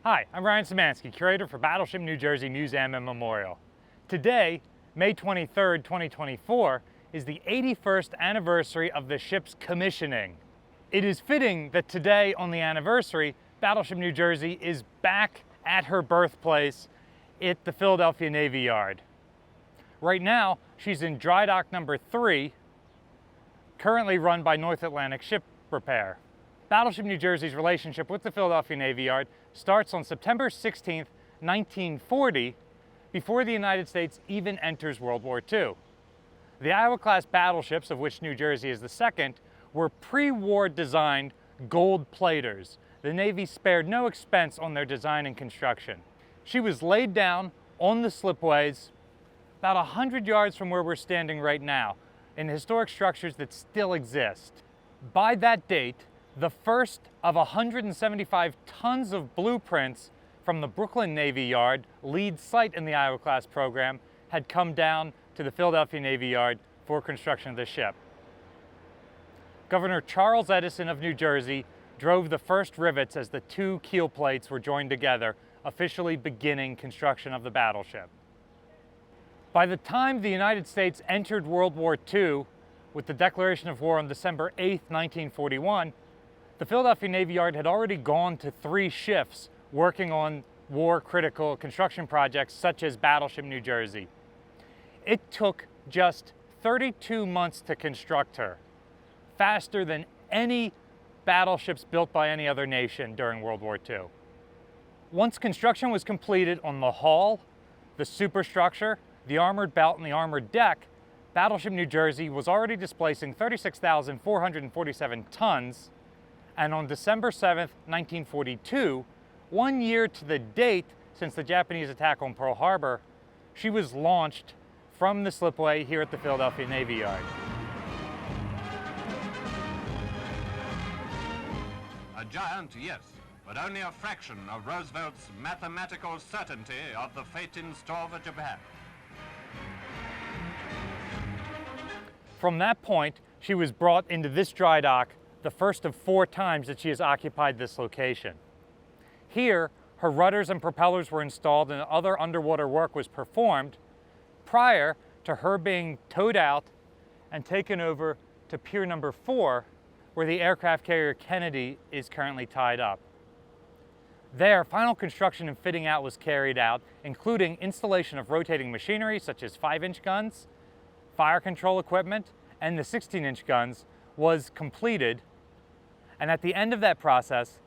Hi, I'm Ryan Szymanski, curator for Battleship New Jersey Museum and Memorial. Today, May 23, 2024, is the 81st anniversary of the ship's commissioning. It is fitting that today, on the anniversary, Battleship New Jersey is back at her birthplace at the Philadelphia Navy Yard. Right now, she's in Drydock number 3, currently run by North Atlantic Ship Repair. Battleship New Jersey's relationship with the Philadelphia Navy Yard starts on September 16, 1940, before the United States even enters World War II. The Iowa-class battleships, of which New Jersey is the second, were pre-war designed gold platers. The Navy spared no expense on their design and construction. She was laid down on the slipways about 100 yards from where we're standing right now, in historic structures that still exist. By that date, the first of 175 tons of blueprints from the Brooklyn Navy Yard, lead site in the Iowa-class program, had come down to the Philadelphia Navy Yard for construction of the ship. Governor Charles Edison of New Jersey drove the first rivets as the two keel plates were joined together, officially beginning construction of the battleship. By the time the United States entered World War II, with the declaration of war on December 8, 1941, the Philadelphia Navy Yard had already gone to 3 shifts working on war-critical construction projects such as Battleship New Jersey. It took just 32 months to construct her, faster than any battleships built by any other nation during World War II. Once construction was completed on the hull, the superstructure, the armored belt, and the armored deck, Battleship New Jersey was already displacing 36,447 tons, and on December 7, 1942, 1 year to the date since the Japanese attack on Pearl Harbor, she was launched from the slipway here at the Philadelphia Navy Yard. A giant, yes, but only a fraction of Roosevelt's mathematical certainty of the fate in store for Japan. From that point, she was brought into this dry dock the first of 4 times that she has occupied this location. Here, her rudders and propellers were installed and other underwater work was performed prior to her being towed out and taken over to Pier number 4, where the aircraft carrier Kennedy is currently tied up. There, final construction and fitting out was carried out, including installation of rotating machinery such as 5-inch guns, fire control equipment, and the 16-inch guns was completed. And at the end of that process,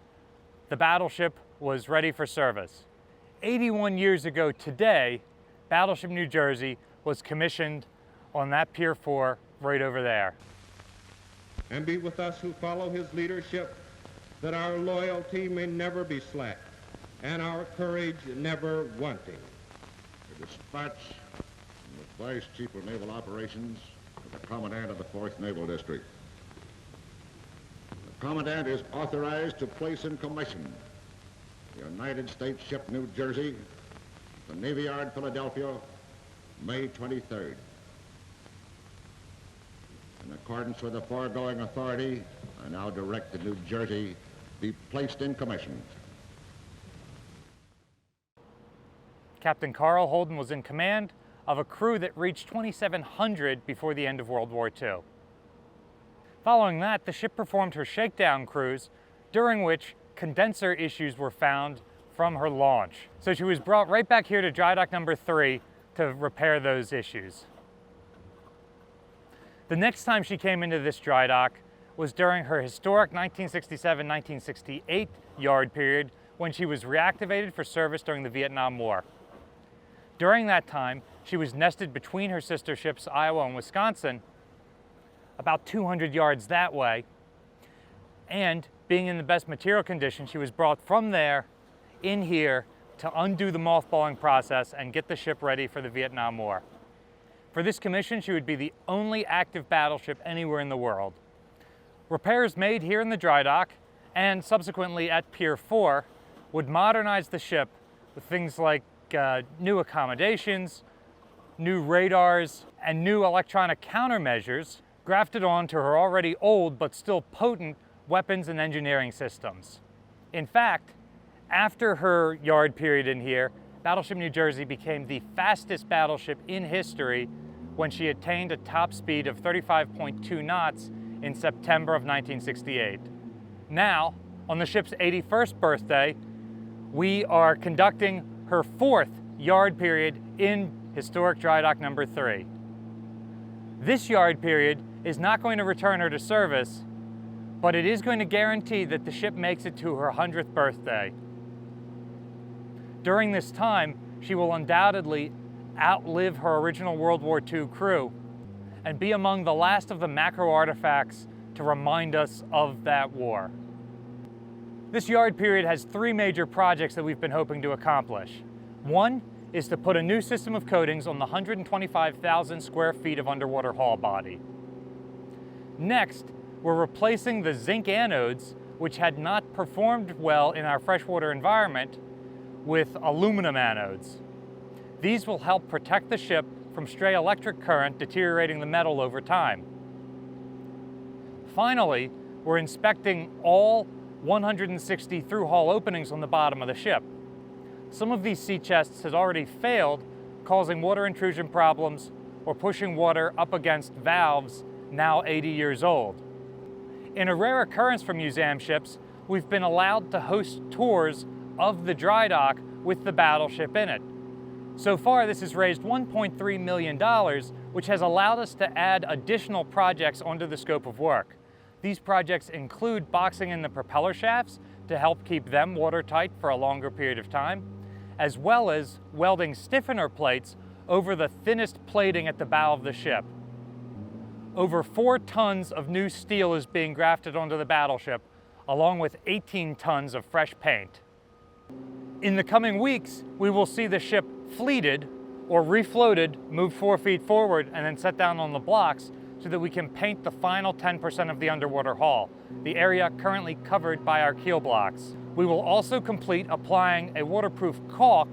the battleship was ready for service. 81 years ago today, Battleship New Jersey was commissioned on that Pier 4 right over there. And be with us who follow his leadership, that our loyalty may never be slack, and our courage never wanting. The dispatch from the Vice Chief of Naval Operations to the Commandant of the 4th Naval District. The Commandant is authorized to place in commission the United States ship New Jersey, the Navy Yard, Philadelphia, May 23rd. In accordance with the foregoing authority, I now direct the New Jersey be placed in commission. Captain Carl Holden was in command of a crew that reached 2,700 before the end of World War II. Following that, the ship performed her shakedown cruise, during which condenser issues were found from her launch. So she was brought right back here to Drydock number 3 to repair those issues. The next time she came into this dry dock was during her historic 1967-1968 yard period, when she was reactivated for service during the Vietnam War. During that time, she was nested between her sister ships Iowa and Wisconsin, about 200 yards that way, and being in the best material condition, she was brought from there in here to undo the mothballing process and get the ship ready for the Vietnam War. For this commission, she would be the only active battleship anywhere in the world. Repairs made here in the dry dock and subsequently at Pier 4 would modernize the ship with things like new accommodations, new radars, and new electronic countermeasures grafted onto her already old but still potent weapons and engineering systems. In fact, After her yard period in here, Battleship New Jersey became the fastest battleship in history when she attained a top speed of 35.2 knots in September of 1968. Now, on the ship's 81st birthday, we are conducting her 4th yard period in historic Drydock number 3. This yard period is not going to return her to service, but it is going to guarantee that the ship makes it to her 100th birthday. During this time, she will undoubtedly outlive her original World War II crew and be among the last of the macro artifacts to remind us of that war. This yard period has 3 major projects that we've been hoping to accomplish. One is to put a new system of coatings on the 125,000 square feet of underwater hull body. Next, we're replacing the zinc anodes, which had not performed well in our freshwater environment, with aluminum anodes. These will help protect the ship from stray electric current deteriorating the metal over time. Finally, we're inspecting all 160 through-hull openings on the bottom of the ship. Some of these sea chests had already failed, causing water intrusion problems or pushing water up against valves now 80 years old. In a rare occurrence for museum ships, we've been allowed to host tours of the dry dock with the battleship in it. So far, this has raised $1.3 million, which has allowed us to add additional projects onto the scope of work. These projects include boxing in the propeller shafts to help keep them watertight for a longer period of time, as well as welding stiffener plates over the thinnest plating at the bow of the ship. Over 4 tons of new steel is being grafted onto the battleship, along with 18 tons of fresh paint. In the coming weeks, we will see the ship fleeted or refloated, moved 4 feet forward, and then set down on the blocks so that we can paint the final 10% of the underwater hull, the area currently covered by our keel blocks. We will also complete applying a waterproof caulk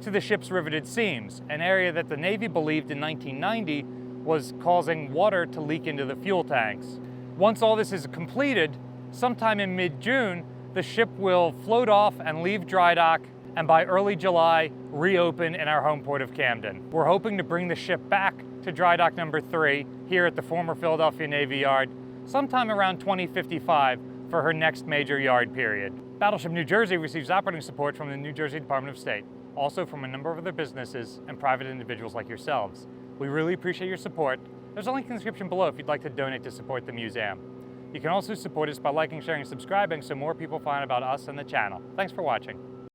to the ship's riveted seams, an area that the Navy believed in 1990 was causing water to leak into the fuel tanks. Once all this is completed, sometime in mid-June, the ship will float off and leave dry dock, and by early July, reopen in our home port of Camden. We're hoping to bring the ship back to dry dock number 3 here at the former Philadelphia Navy Yard sometime around 2055 for her next major yard period. Battleship New Jersey receives operating support from the New Jersey Department of State, also from a number of other businesses and private individuals like yourselves. We really appreciate your support. There's a link in the description below if you'd like to donate to support the museum. You can also support us by liking, sharing, and subscribing so more people find about us and the channel. Thanks for watching.